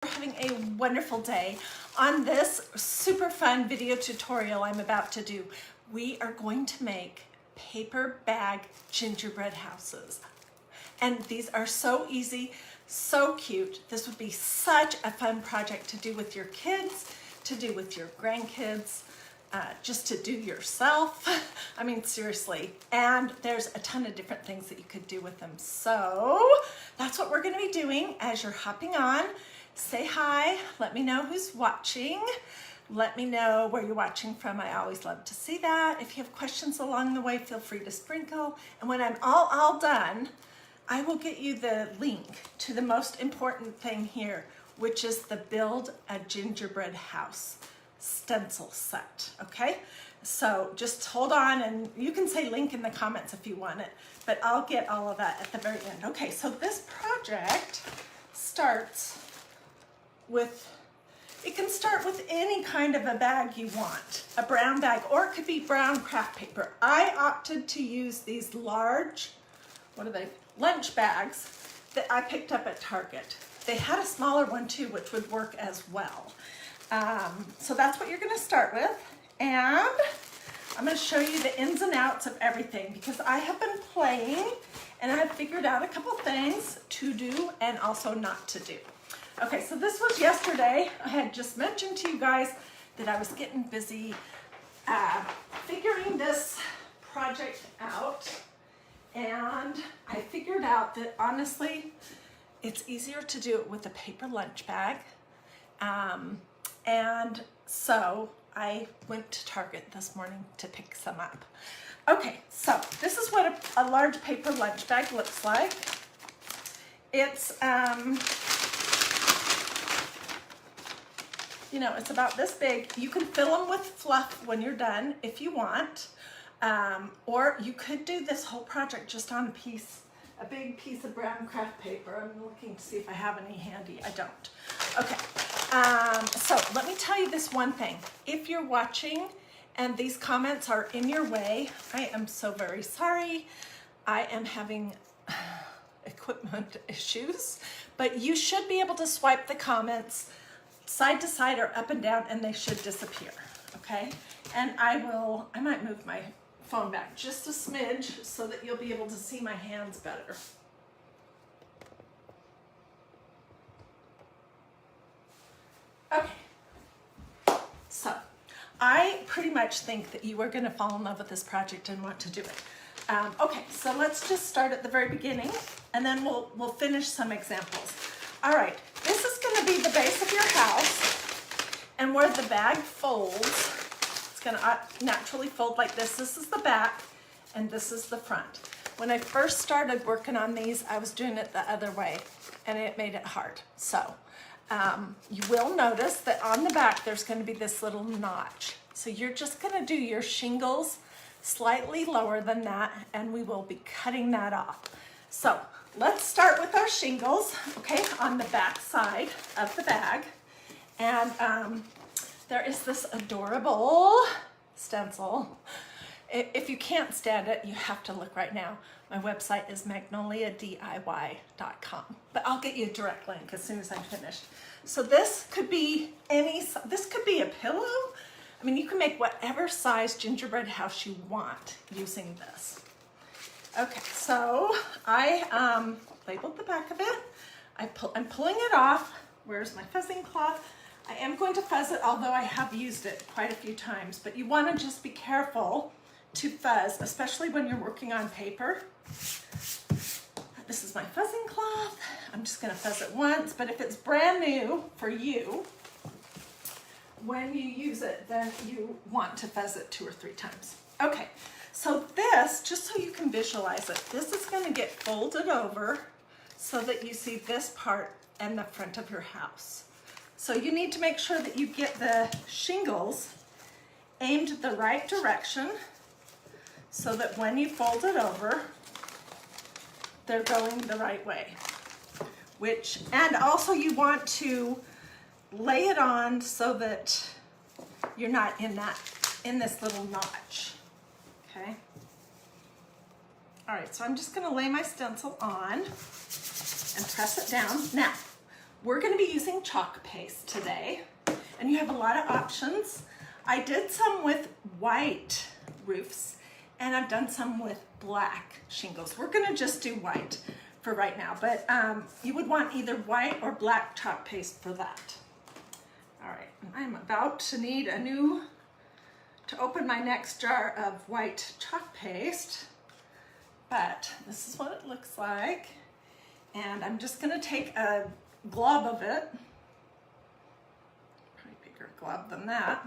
Having a wonderful day. On this super fun video tutorial I'm about to do, we are going to make paper bag gingerbread houses. And these are so easy, so cute. This would be such a fun project to do with your kids, to do with your grandkids, just to do yourself. I mean, seriously. And there's a ton of different things that you could do with them. So that's what we're going to be doing as you're hopping on. Say hi, let me know who's watching. Let me know where you're watching from. I always love to see that. If you have questions along the way, feel free to sprinkle. And when I'm all done, I will get you the link to the most important thing here, which is the Build a Gingerbread House stencil set, okay? So just hold on, and you can say link in the comments if you want it, but I'll get all of that at the very end. Okay, so this project starts with, it can start with any kind of a bag you want, a brown bag, or it could be brown craft paper. I opted to use these large, what are they, lunch bags that I picked up at Target. They had a smaller one too, which would work as well. So that's what you're gonna start with. And I'm gonna show you the ins and outs of everything because I have been playing and I've figured out a couple things to do and also not to do. Okay, so this was yesterday. I had just mentioned to you guys that I was getting busy figuring this project out, and I figured out that honestly, it's easier to do it with a paper lunch bag. And so I went to Target this morning to pick some up. Okay, so this is what a large paper lunch bag looks like. It's, you know, it's about this big. You can fill them with fluff when you're done if you want, or you could do this whole project just on a big piece of brown craft paper. I'm looking to see if I have any handy. I don't. Okay, so let me tell you this one thing. If you're watching and these comments are in your way, I am so very sorry. I am having equipment issues, but you should be able to swipe the comments side to side or up and down, and they should disappear, okay? And I might move my phone back just a smidge so that you'll be able to see my hands better. Okay, so I pretty much think that you are gonna fall in love with this project and want to do it. Okay, so let's just start at the very beginning, and then we'll finish some examples. All right, this is gonna be the base of your house, and where the bag folds, it's gonna naturally fold like this. This is the back, and this is the front. When I first started working on these, I was doing it the other way, and it made it hard. So you will notice that on the back, there's gonna be this little notch. So you're just gonna do your shingles slightly lower than that, and we will be cutting that off. So let's start with our shingles, okay, on the back side of the bag. And there is this adorable stencil. If you can't stand it, you have to look right now. My website is magnoliadiy.com, but I'll get you a direct link as soon as I'm finished. So this could be this could be a pillow. I mean, you can make whatever size gingerbread house you want using this. Okay, so I labeled the back of it. I'm pulling it off. Where's my fuzzing cloth? I am going to fuzz it, although I have used it quite a few times, but you want to just be careful to fuzz, especially when you're working on paper. This is my fuzzing cloth. I'm just going to fuzz it once, but if it's brand new for you, when you use it, then you want to fuzz it 2 or 3 times. Okay, so this, just so you can visualize it, this is going to get folded over so that you see this part and the front of your house. So you need to make sure that you get the shingles aimed the right direction so that when you fold it over, they're going the right way. And also you want to lay it on so that you're not in this little notch, okay? All right, so I'm just gonna lay my stencil on and press it down. Now, we're gonna be using chalk paste today, and you have a lot of options. I did some with white roofs, and I've done some with black shingles. We're gonna just do white for right now, but you would want either white or black chalk paste for that. All right, I'm about to need to open my next jar of white chalk paste, but this is what it looks like. And I'm just gonna take a glob of it, probably bigger glob than that,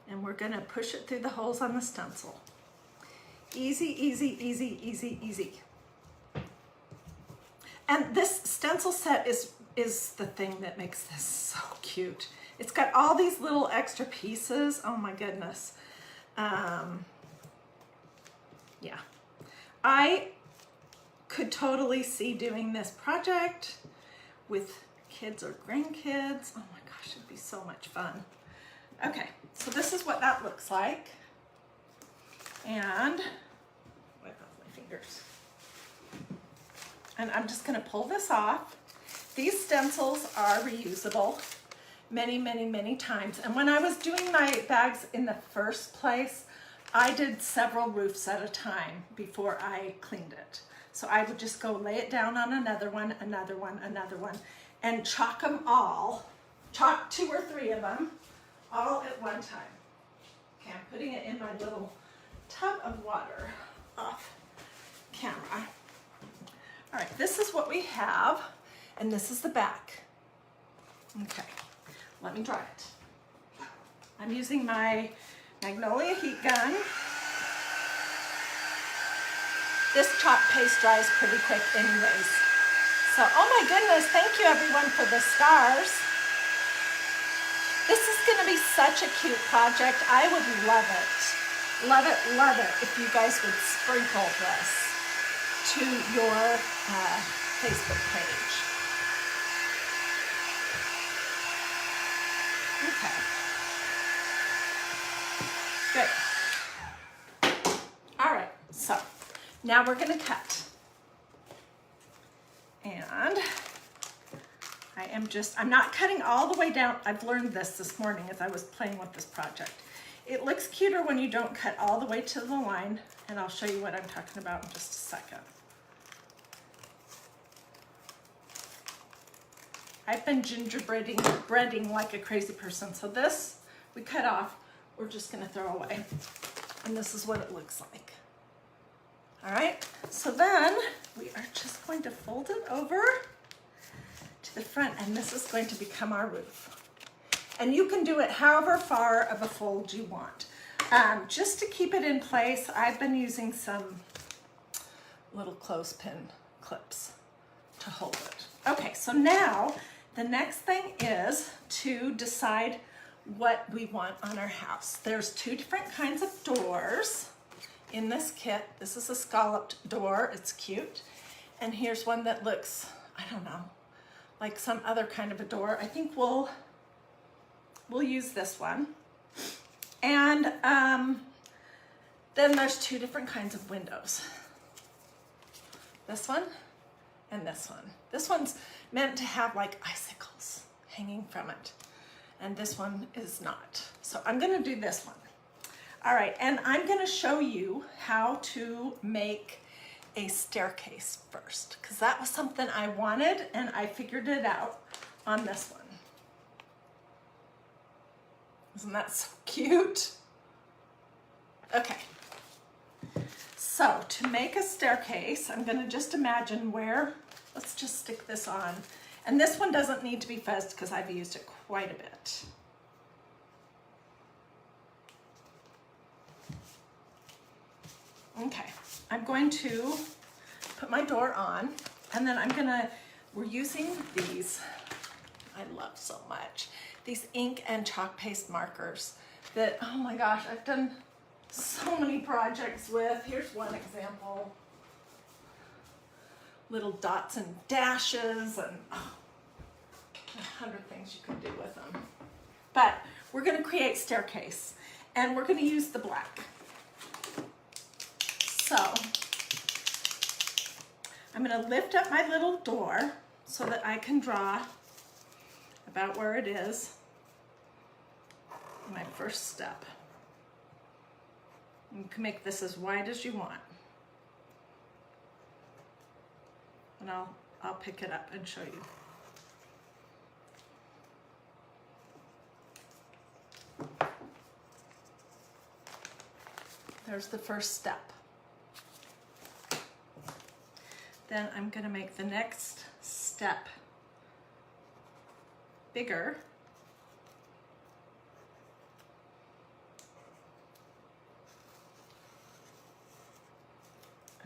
and we're gonna push it through the holes on the stencil. Easy, easy, easy, easy, easy. And this stencil set is the thing that makes this so cute. It's got all these little extra pieces. Oh my goodness. Yeah. I could totally see doing this project with kids or grandkids. Oh my gosh, it'd be so much fun. Okay, so this is what that looks like. And wipe off my fingers. And I'm just gonna pull this off. These stencils are reusable many, many, many times. And when I was doing my bags in the first place, I did several roofs at a time before I cleaned it. So I would just go lay it down on another one, another one, another one, and chalk them all, chalk 2 or 3 of them, all at one time. Okay, I'm putting it in my little tub of water off camera. All right, this is what we have, and this is the back. Okay, let me dry it. I'm using my Magnolia heat gun. This chalk paste dries pretty quick anyways. So, oh my goodness, thank you everyone for the stars. This is gonna be such a cute project. I would love it. Love it, love it if you guys would sprinkle this to your Facebook page. Okay. Good. All right, so now we're gonna cut. And I'm not cutting all the way down. I've learned this morning as I was playing with this project. It looks cuter when you don't cut all the way to the line, and I'll show you what I'm talking about in just a second. I've been gingerbreading like a crazy person. So this, we cut off, we're just gonna throw away. And this is what it looks like. All right, so then we are just going to fold it over to the front, and this is going to become our roof. And you can do it however far of a fold you want. Just to keep it in place, I've been using some little clothespin clips to hold it. Okay, so now the next thing is to decide what we want on our house. There's 2 different kinds of doors in this kit. This is a scalloped door, it's cute. And here's one that looks, I don't know, like some other kind of a door. I think we'll use this one. And then there's 2 different kinds of windows. This one and this one. This one's meant to have like icicles hanging from it. And this one is not. So I'm gonna do this one. All right, and I'm gonna show you how to make a staircase first, because that was something I wanted and I figured it out on this one. Isn't that so cute? Okay, so to make a staircase, I'm gonna just imagine let's just stick this on. And this one doesn't need to be fuzzed because I've used it quite a bit. Okay, I'm going to put my door on, and then we're using these, I love so much, these ink and chalk paste markers that, oh my gosh, I've done so many projects with. Here's one example. Little dots and dashes and 100 things you can do with them. But we're gonna create staircase, and we're gonna use the black. So I'm gonna lift up my little door, so that I can draw about where it is, my first step. You can make this as wide as you want. And I'll pick it up and show you. There's the first step. Then I'm going to make the next step bigger.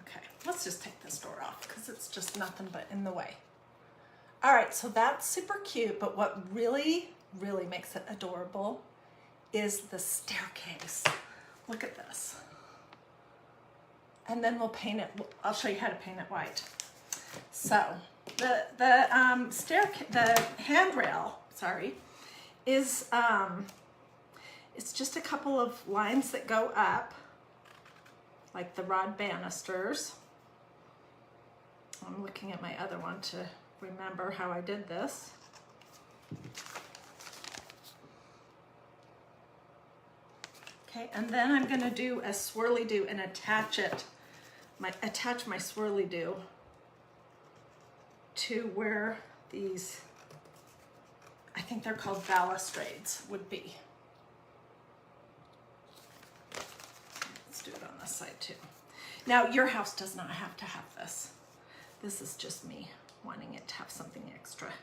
Okay, let's just take this door off because it's just nothing but in the way. All right, so that's super cute, but what really, really makes it adorable is the staircase. Look at this. And then we'll paint it. I'll show you how to paint it white. So the handrail, sorry, is it's just a couple of lines that go up, like the rod banisters. I'm looking at my other one to remember how I did this. Okay, and then I'm gonna do a swirly-do and attach my swirly-do to where these, I think they're called balustrades, would be. Let's do it on this side too. Now, your house does not have to have this. This is just me wanting it to have something extra.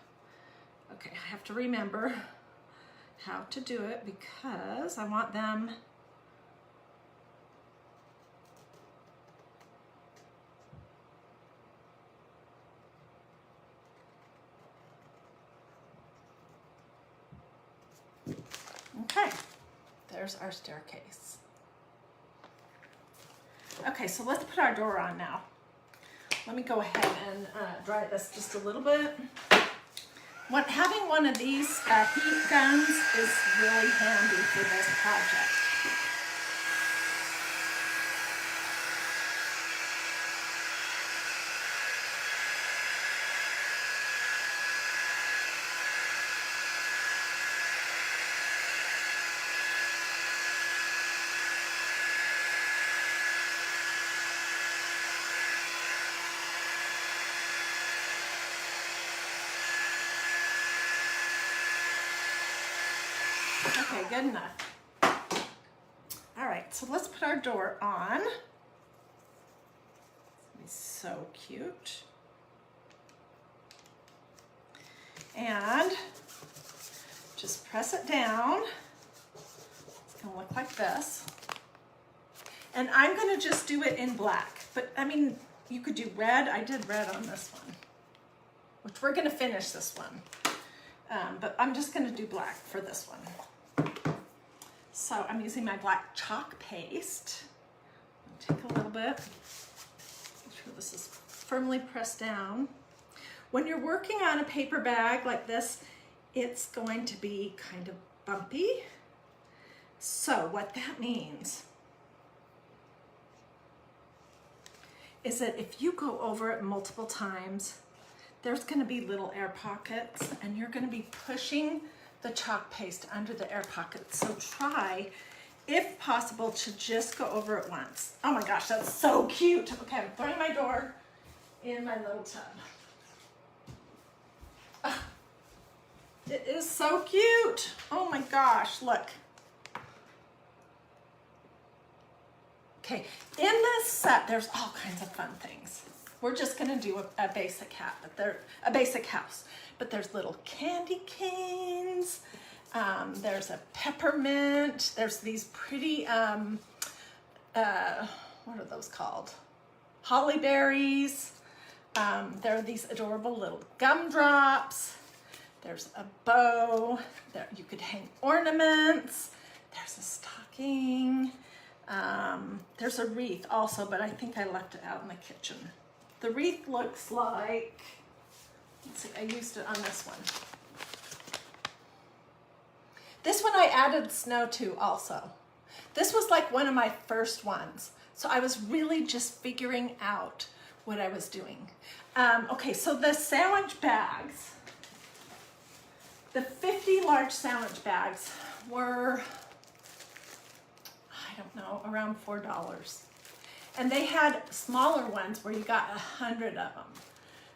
Okay, I have to remember how to do it because I want them okay, there's our staircase. Okay, so let's put our door on now. Let me go ahead and dry this just a little bit. Having one of these heat guns is really handy for this project. Okay, good enough. All right, so let's put our door on. It's so cute. And just press it down. It's gonna look like this. And I'm gonna just do it in black, but I mean, you could do red. I did red on this one, which we're gonna finish this one. But I'm just gonna do black for this one. So I'm using my black chalk paste. I'll take a little bit, make sure this is firmly pressed down. When you're working on a paper bag like this, it's going to be kind of bumpy. So what that means is that if you go over it multiple times, there's going to be little air pockets and you're going to be pushing the chalk paste under the air pockets. So try, if possible, to just go over it once. Oh my gosh, that's so cute. Okay, I'm throwing my door in my little tub. It is so cute. Oh my gosh, look. Okay, in this set, there's all kinds of fun things. We're just gonna do a basic hat, but they're a basic house. But there's little candy canes. There's a peppermint. There's these pretty, what are those called? Holly berries. There are these adorable little gumdrops. There's a bow. There you could hang ornaments. There's a stocking. There's a wreath also, but I think I left it out in the kitchen. The wreath looks like, let's see, I used it on this one. This one I added snow to also. This was like one of my first ones. So I was really just figuring out what I was doing. Okay, so the sandwich bags, the 50 large sandwich bags were, I don't know, around $4. And they had smaller ones where you got 100 of them.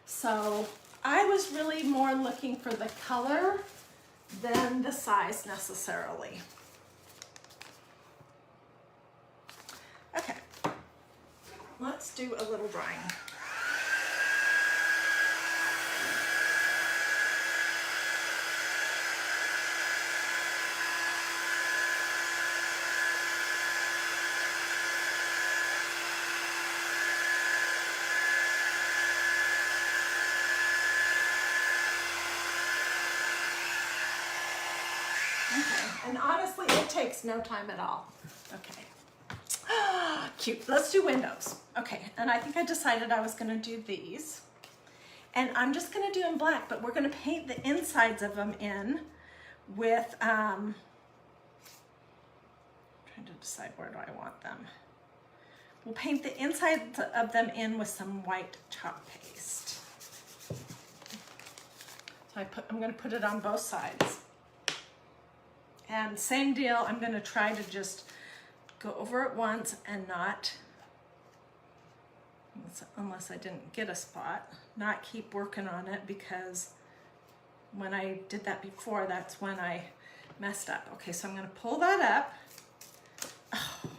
So I was really more looking for the color than the size necessarily. Okay, let's do a little drawing. Okay, and honestly, it takes no time at all. Okay. Cute. Let's do windows. Okay, and I think I decided I was gonna do these. And I'm just gonna do them black, but we're gonna paint the insides of them in with, trying to decide where do I want them. We'll paint the inside of them in with some white chalk paste. So I'm gonna put it on both sides. And same deal, I'm gonna try to just go over it once and not, unless I didn't get a spot, not keep working on it, because when I did that before, that's when I messed up. Okay, so I'm gonna pull that up. Oh,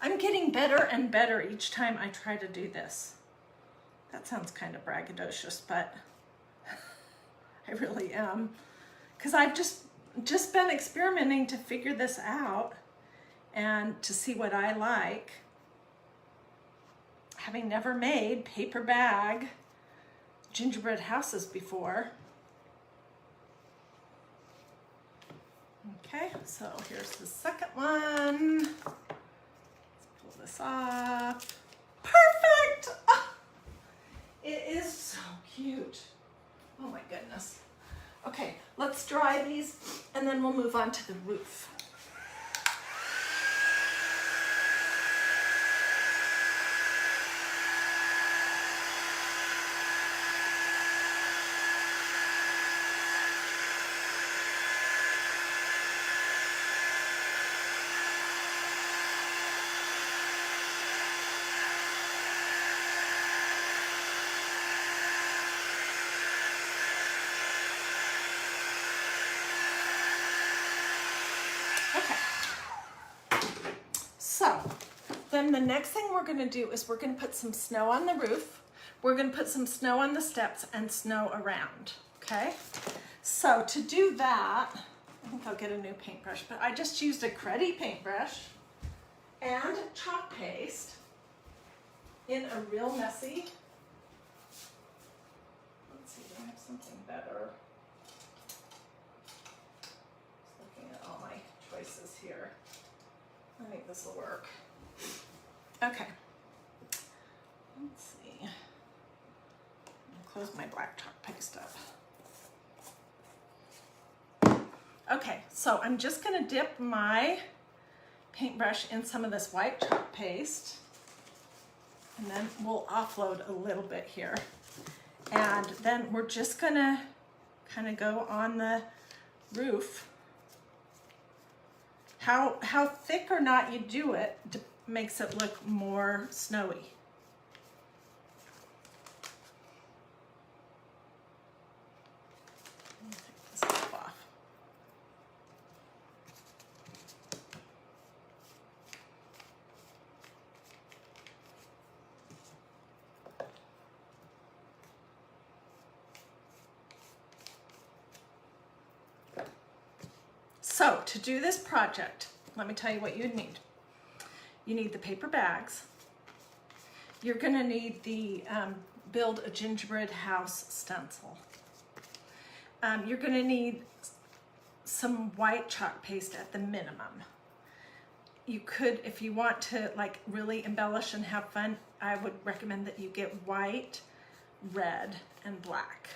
I'm getting better and better each time I try to do this. That sounds kind of braggadocious, but I really am. Because I've just been experimenting to figure this out and to see what I like, having never made paper bag gingerbread houses before. Okay, so here's the second one. Let's pull this off. Perfect! Oh, it is so cute. Oh my goodness. Okay, let's dry these and then we'll move on to the roof. Then the next thing we're gonna do is we're gonna put some snow on the roof. We're gonna put some snow on the steps and snow around, okay? So to do that, I think I'll get a new paintbrush, but I just used a Cruddy paintbrush and chalk paste in a real messy, let's see, do I have something better? Just looking at all my choices here. I think this will work. Okay, let's see. I'll close my black chalk paste up. Okay, so I'm just gonna dip my paintbrush in some of this white chalk paste, and then we'll offload a little bit here. And then we're just gonna kind of go on the roof. How thick or not you do it makes it look more snowy. Take this off. So to do this project, let me tell you what you need. You need the paper bags. You're gonna need the Build a Gingerbread House stencil. You're gonna need some white chalk paste at the minimum. You could, if you want to like really embellish and have fun, I would recommend that you get white, red, and black.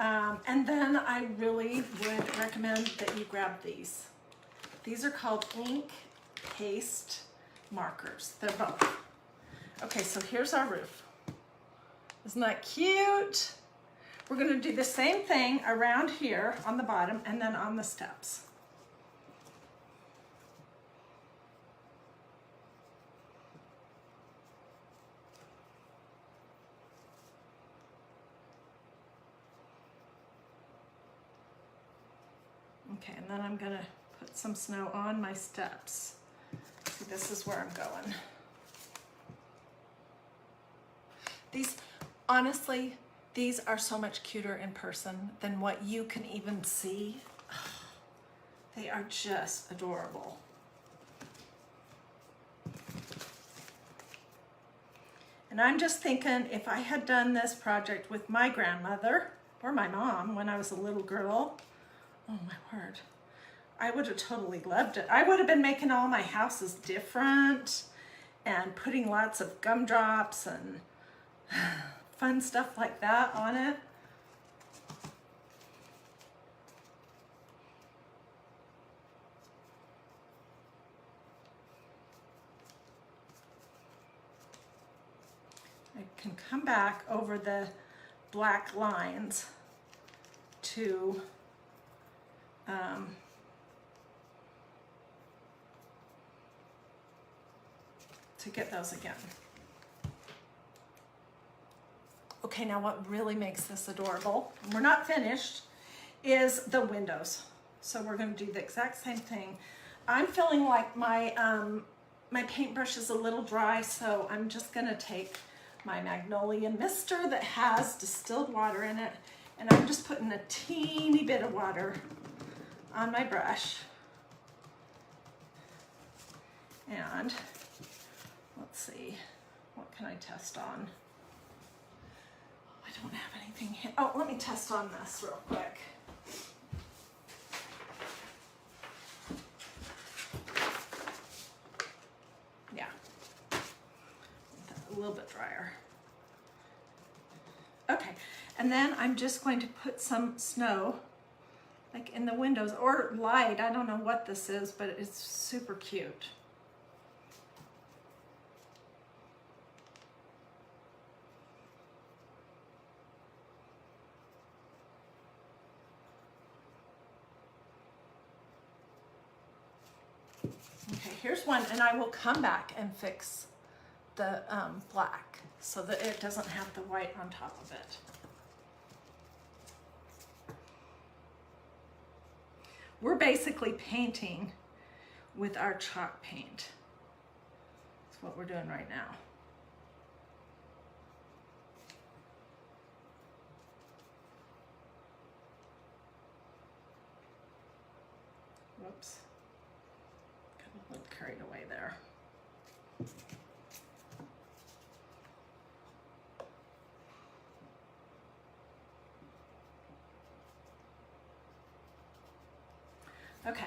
And then I really would recommend that you grab these. These are called ink paste markers. They're both. Okay, so here's our roof. Isn't that cute? We're gonna do the same thing around here on the bottom and then on the steps. Okay, and then I'm gonna put some snow on my steps. See, this is where I'm going. These, honestly, these are so much cuter in person than what you can even see. They are just adorable. And I'm just thinking, if I had done this project with my grandmother or my mom when I was a little girl, oh my word, I would have totally loved it. I would have been making all my houses different and putting lots of gumdrops and fun stuff like that on it. I can come back over the black lines to get those again. Okay, now what really makes this adorable, and we're not finished, is the windows. So we're going to do the exact same thing. I'm feeling like my my paintbrush is a little dry, so I'm just going to take my Magnolia mister that has distilled water in it, and I'm just putting a teeny bit of water on my brush. And let's see, what can I test on? I don't have anything here. Oh, let me test on this real quick. Yeah, a little bit drier. Okay, and then I'm just going to put some snow like in the windows or light. I don't know what this is, but it's super cute. Okay, here's one, and I will come back and fix the black so that it doesn't have the white on top of it. We're basically painting with our chalk paint. That's what we're doing right now. Whoops. Got a little carried away there. Okay.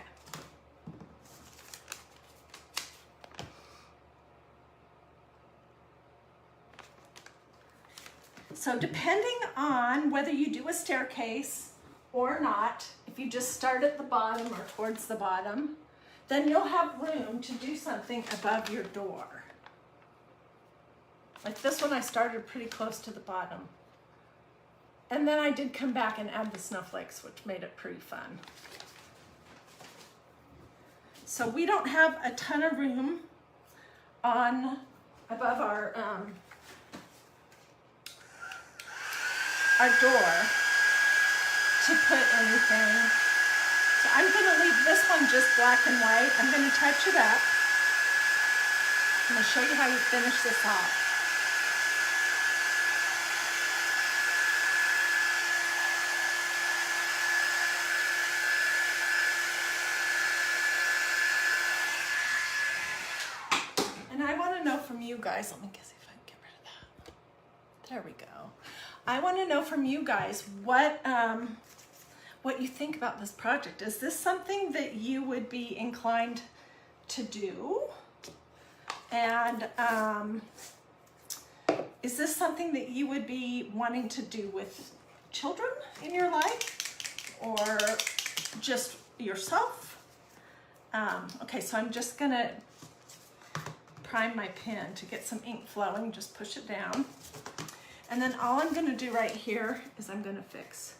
So depending on whether you do a staircase or not, if you just start at the bottom or towards the bottom, then you'll have room to do something above your door. Like this one, I started pretty close to the bottom. And then I did come back and add the snowflakes, which made it pretty fun. So we don't have a ton of room on above our door to put anything. So I'm going to leave this one just black and white. I'm going to touch it up. I'm going to show you how you finish this off. And I want to know from you guys, let me see if I can get rid of that. There we go. I want to know from you guys what you think about this project. Is this something that you would be inclined to do? And is this something that you would be wanting to do with children in your life or just yourself? Okay, so I'm just gonna prime my pen to get some ink flowing. Just push it down. And then all I'm gonna do right here is I'm gonna fix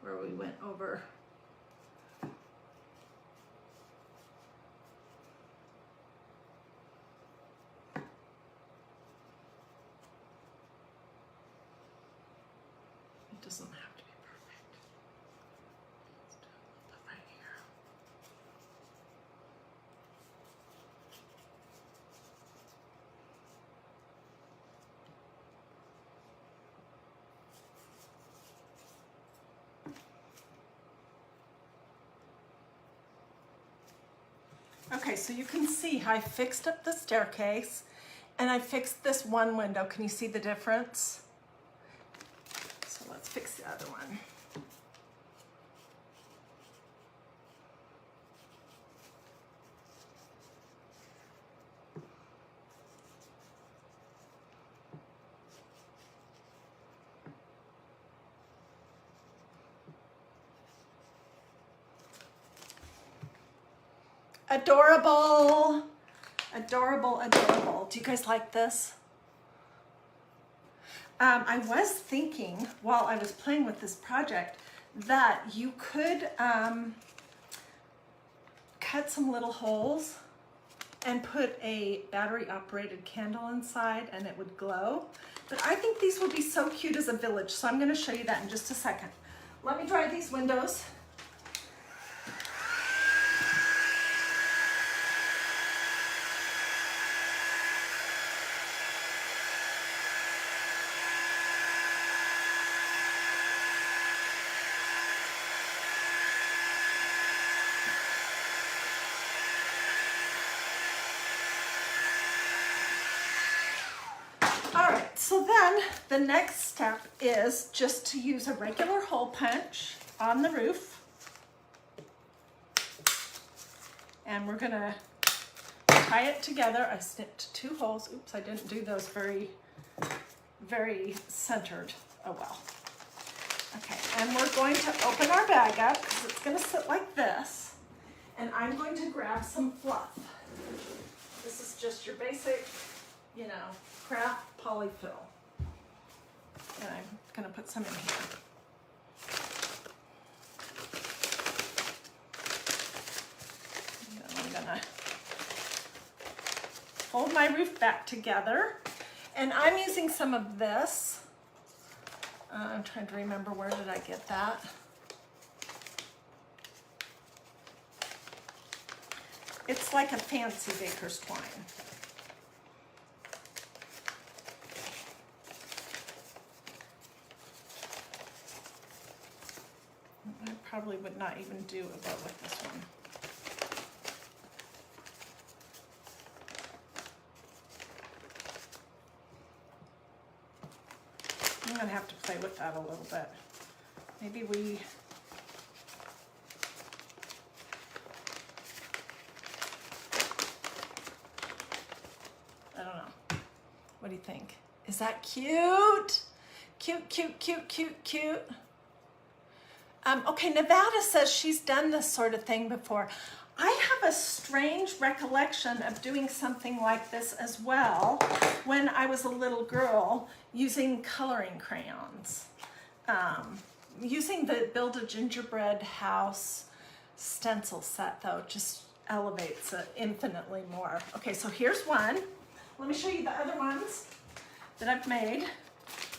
where we went over. It doesn't have to be perfect. Let's do a little bit right here. Okay, so you can see how I fixed up the staircase and I fixed this one window. Can you see the difference? So let's fix the other one. Adorable, adorable, adorable. Do you guys like this? I was thinking while I was playing with this project that you could cut some little holes and put a battery operated candle inside and it would glow. But I think these would be so cute as a village, so I'm going to show you that in just a second. Let me dry these windows. So then the next step is just to use a regular hole punch on the roof. And we're gonna tie it together. I snipped 2 holes. Oops, I didn't do those very centered. Oh well. Okay, and we're going to open our bag up because it's gonna sit like this. And I'm going to grab some fluff. This is just your basic, you know, craft polyfill. And I'm going to put some in here. And then I'm going to hold my roof back together. And I'm using some of this. I'm trying to remember, where did I get that? It's like a fancy baker's twine. I probably would not even do a bow with this one. I'm going to have to play with that a little bit. Maybe we... I don't know. What do you think? Is that cute? Cute, cute, cute, cute, cute. Okay, Nevada says she's done this sort of thing before. I have a strange recollection of doing something like this as well when I was a little girl using coloring crayons. Using the Build a Gingerbread House stencil set, though, just elevates it infinitely more. Okay, so here's one. Let me show you the other ones that I've made.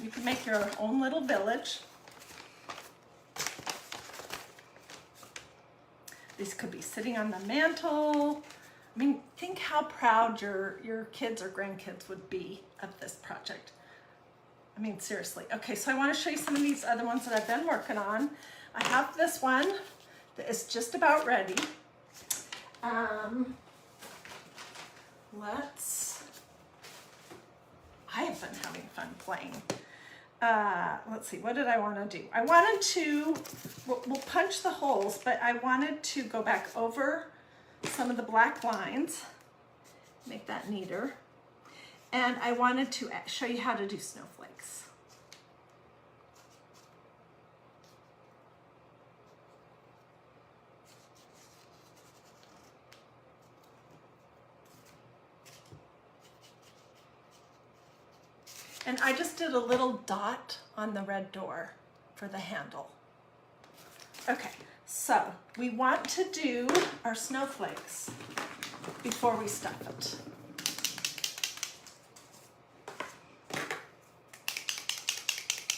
You can make your own little village. These could be sitting on the mantle. I mean, think how proud your kids or grandkids would be of this project. I mean, seriously. Okay, so I want to show you some of these other ones that I've been working on. I have this one that is just about ready. I have been having fun playing. Let's see, what did I want to do? I wanted to, we'll punch the holes, but I wanted to go back over some of the black lines, make that neater. And I wanted to show you how to do snowflakes. And I just did a little dot on the red door for the handle. Okay, so we want to do our snowflakes before we stuff it.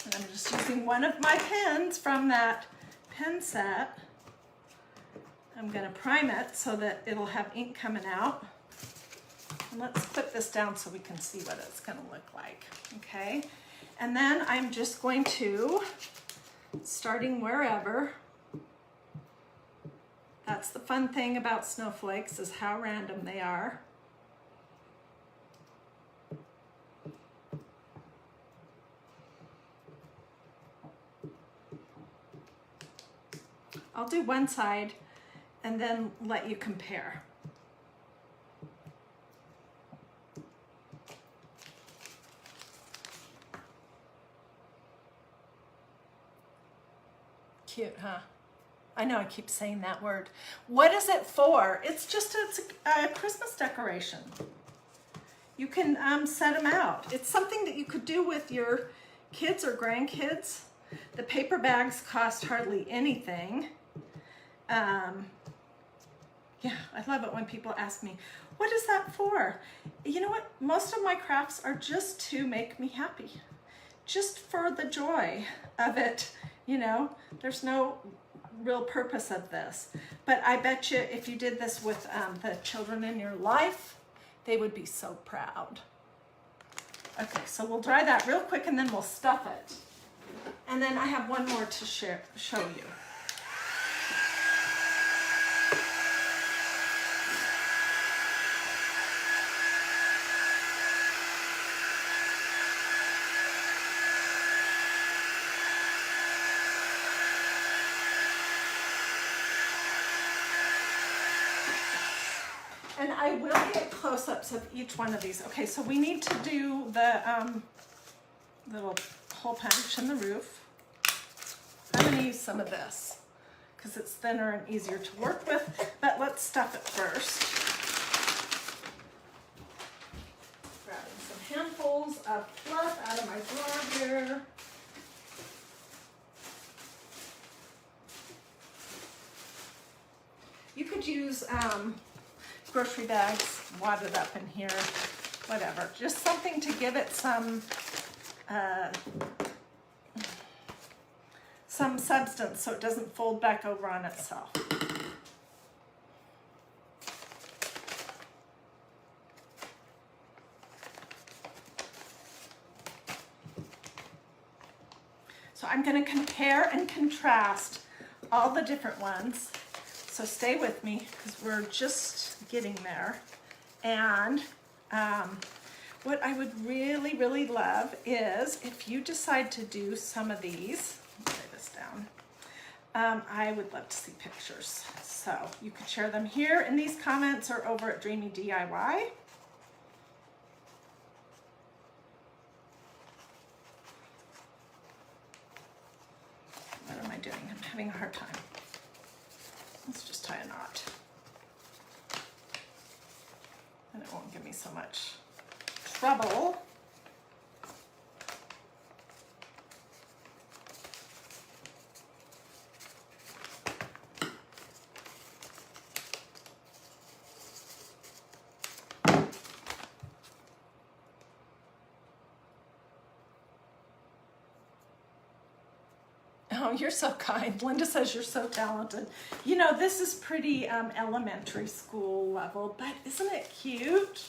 And I'm just using one of my pens from that pen set. I'm going to prime it so that it'll have ink coming out. And let's clip this down so we can see what it's going to look like. Okay, and then I'm just going to, starting wherever. That's the fun thing about snowflakes, is how random they are. I'll do one side and then let you compare. Cute, huh? I know I keep saying that word. What is it for? It's a Christmas decoration. You can set them out. It's something that you could do with your kids or grandkids. The paper bags cost hardly anything. Yeah, I love it when people ask me, what is that for? You know what? Most of my crafts are just to make me happy. Just for the joy of it, you know? There's no real purpose of this. But I bet you if you did this with the children in your life, they would be so proud. Okay, so we'll dry that real quick and then we'll stuff it. And then I have one more to show you. And I will get close-ups of each one of these. Okay, so we need to do the little hole punch in the roof. I'm going to use some of this because it's thinner and easier to work with, but let's stuff it first. Grabbing some handfuls of fluff out of my drawer here. You could use grocery bags wadded up in here, whatever. Just something to give it some substance so it doesn't fold back over on itself. So I'm going to compare and contrast all the different ones. So stay with me because we're just getting there. And what I would really, really love is if you decide to do some of these, let me lay this down. I would love to see pictures. So you could share them here in these comments or over at Dreamy DIY. What am I doing? I'm having a hard time. Let's just tie a knot. And it won't give me so much trouble. Oh, you're so kind. Linda says you're so talented. You know, this is pretty elementary school level, but isn't it cute?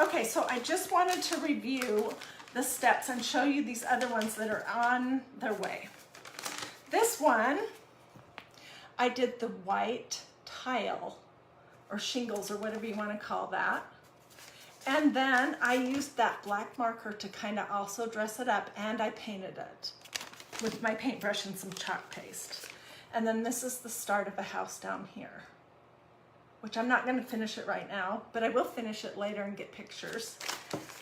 Okay, so I just wanted to review the steps and show you these other ones that are on their way. This one, I did the white tile or shingles or whatever you want to call that. And then I used that black marker to kind of also dress it up, and I painted it with my paintbrush and some chalk paste. And then this is the start of a house down here, which I'm not gonna finish it right now, but I will finish it later and get pictures.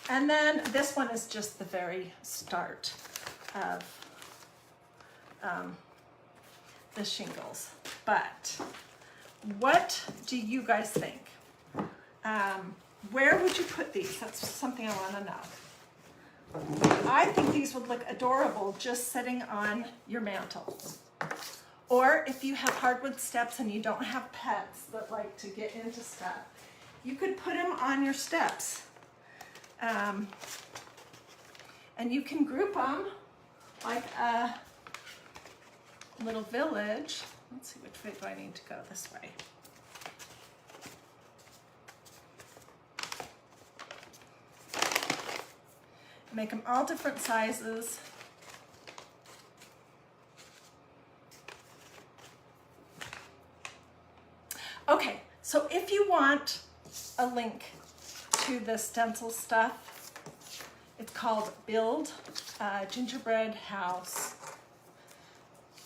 And then this one is just the very start of the shingles. But what do you guys think? Where would you put these? That's something I wanna know. I think these would look adorable just sitting on your mantle. Or if you have hardwood steps and you don't have pets that like to get into stuff, you could put them on your steps. And you can group them like a little village. Let's see, which way do I need to go? This way. Make them all different sizes. Okay, so if you want a link to the stencil stuff, it's called Build Gingerbread House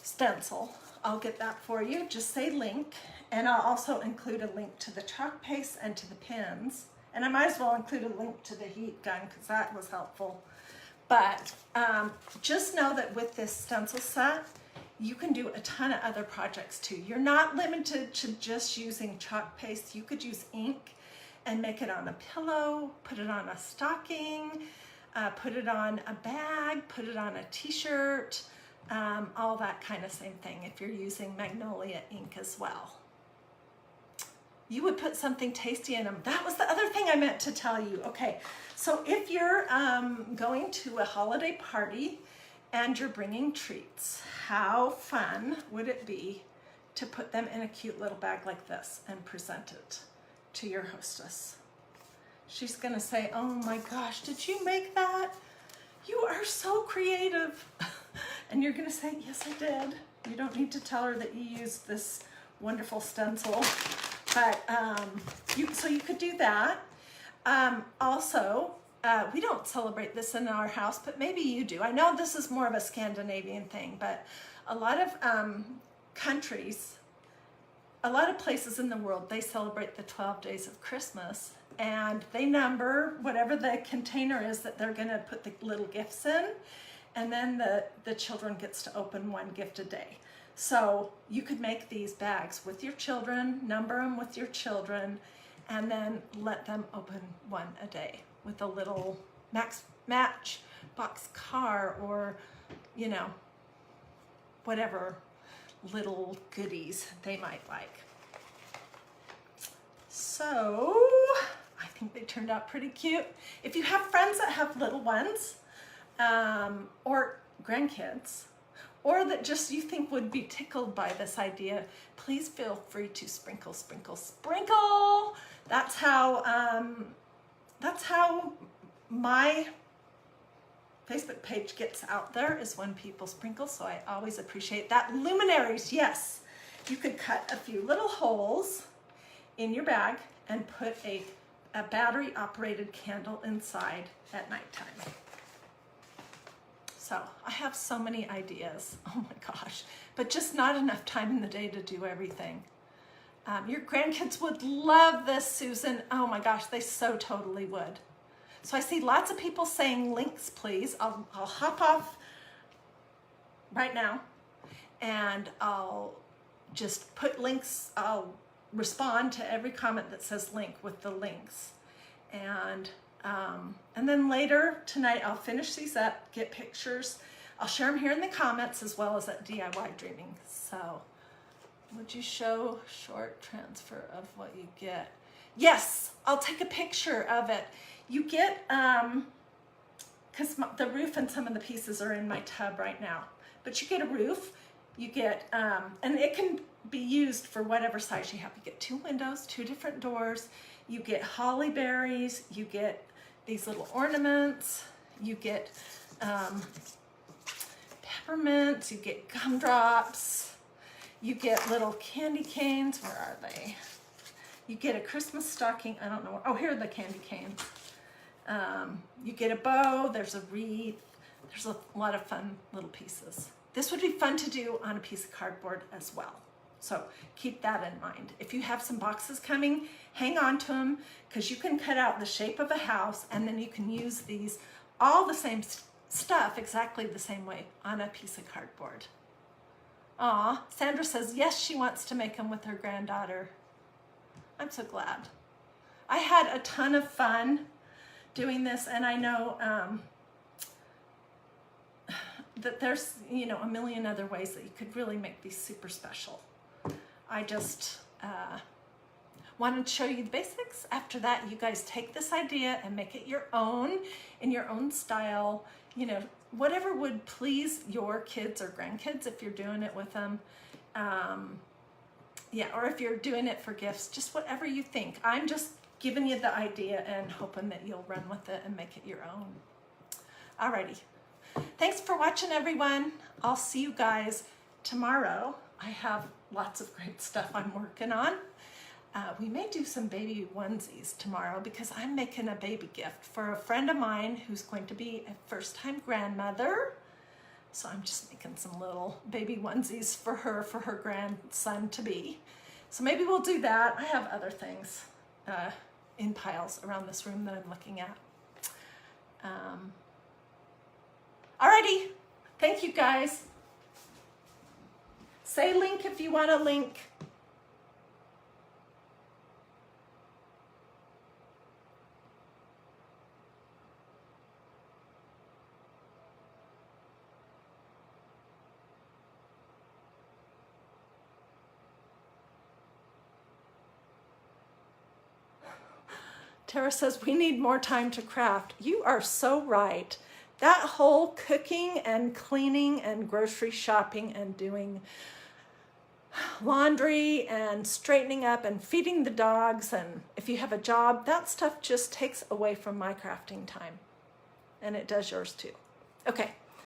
Stencil. I'll get that for you. Just say link, and I'll also include a link to the chalk paste and to the pins. And I might as well include a link to the heat gun because that was helpful. But just know that with this stencil set, you can do a ton of other projects too. You're not limited to just using chalk paste. You could use ink and make it on a pillow, put it on a stocking, put it on a bag, put it on a t-shirt, all that kind of same thing if you're using Magnolia ink as well. You would put something tasty in them. That was the other thing I meant to tell you. Okay, so if you're going to a holiday party and you're bringing treats, how fun would it be to put them in a cute little bag like this and present it to your hostess? She's gonna say, oh my gosh, did you make that? You are so creative. And you're gonna say, yes, I did. You don't need to tell her that you used this wonderful stencil. But so you could do that. Also, we don't celebrate this in our house, but maybe you do. I know this is more of a Scandinavian thing, but a lot of countries, a lot of places in the world, they celebrate the 12 days of Christmas, and they number whatever the container is that they're gonna put the little gifts in, and then the children gets to open one gift a day. So you could make these bags with your children, number them with your children, and then let them open one a day with a little Matchbox car, or, you know, whatever little goodies they might like. So I think they turned out pretty cute. If you have friends that have little ones, or grandkids, or that just you think would be tickled by this idea, please feel free to sprinkle, sprinkle, sprinkle. That's how my Facebook page gets out there, is when people sprinkle, so I always appreciate that. Luminaries, yes. You could cut a few little holes in your bag and put a battery-operated candle inside at nighttime. So I have so many ideas, oh my gosh, but just not enough time in the day to do everything. Your grandkids would love this, Susan. Oh my gosh, they so totally would. So I see lots of people saying links, please. I'll hop off right now and I'll just put links. I'll respond to every comment that says link with the links. And then later tonight, I'll finish these up, get pictures. I'll share them here in the comments as well as at DiyDreaming. So would you show short transfer of what you get? Yes, I'll take a picture of it. You get, because the roof and some of the pieces are in my tub right now, but you get a roof, you get, and it can be used for whatever size you have. You get 2 windows, 2 different doors, you get holly berries, you get these little ornaments, you get peppermints, you get gumdrops, you get little candy canes. Where are they? You get a Christmas stocking. I don't know. Oh, here are the candy canes. You get a bow. There's a wreath. There's a lot of fun little pieces. This would be fun to do on a piece of cardboard as well. So keep that in mind. If you have some boxes coming, hang on to them, because you can cut out the shape of a house and then you can use these, all the same stuff, exactly the same way on a piece of cardboard. Aw, Sandra says, yes, she wants to make them with her granddaughter. I'm so glad. I had a ton of fun doing this, and I know that there's, you know, a million other ways that you could really make these super special. I just wanted to show you the basics. After that, you guys take this idea and make it your own, in your own style, you know, whatever would please your kids or grandkids if you're doing it with them. Yeah, or if you're doing it for gifts, just whatever you think. I'm just giving you the idea and hoping that you'll run with it and make it your own. Alrighty. Thanks for watching, everyone. I'll see you guys tomorrow. I have lots of great stuff I'm working on. We may do some baby onesies tomorrow because I'm making a baby gift for a friend of mine who's going to be a first-time grandmother. So I'm just making some little baby onesies for her grandson to be. So maybe we'll do that. I have other things in piles around this room that I'm looking at. Alrighty, thank you guys. Say link if you want a link. Tara says, we need more time to craft. You are so right. That whole cooking and cleaning and grocery shopping and doing laundry and straightening up and feeding the dogs, and if you have a job, that stuff just takes away from my crafting time. And it does yours too. Okay,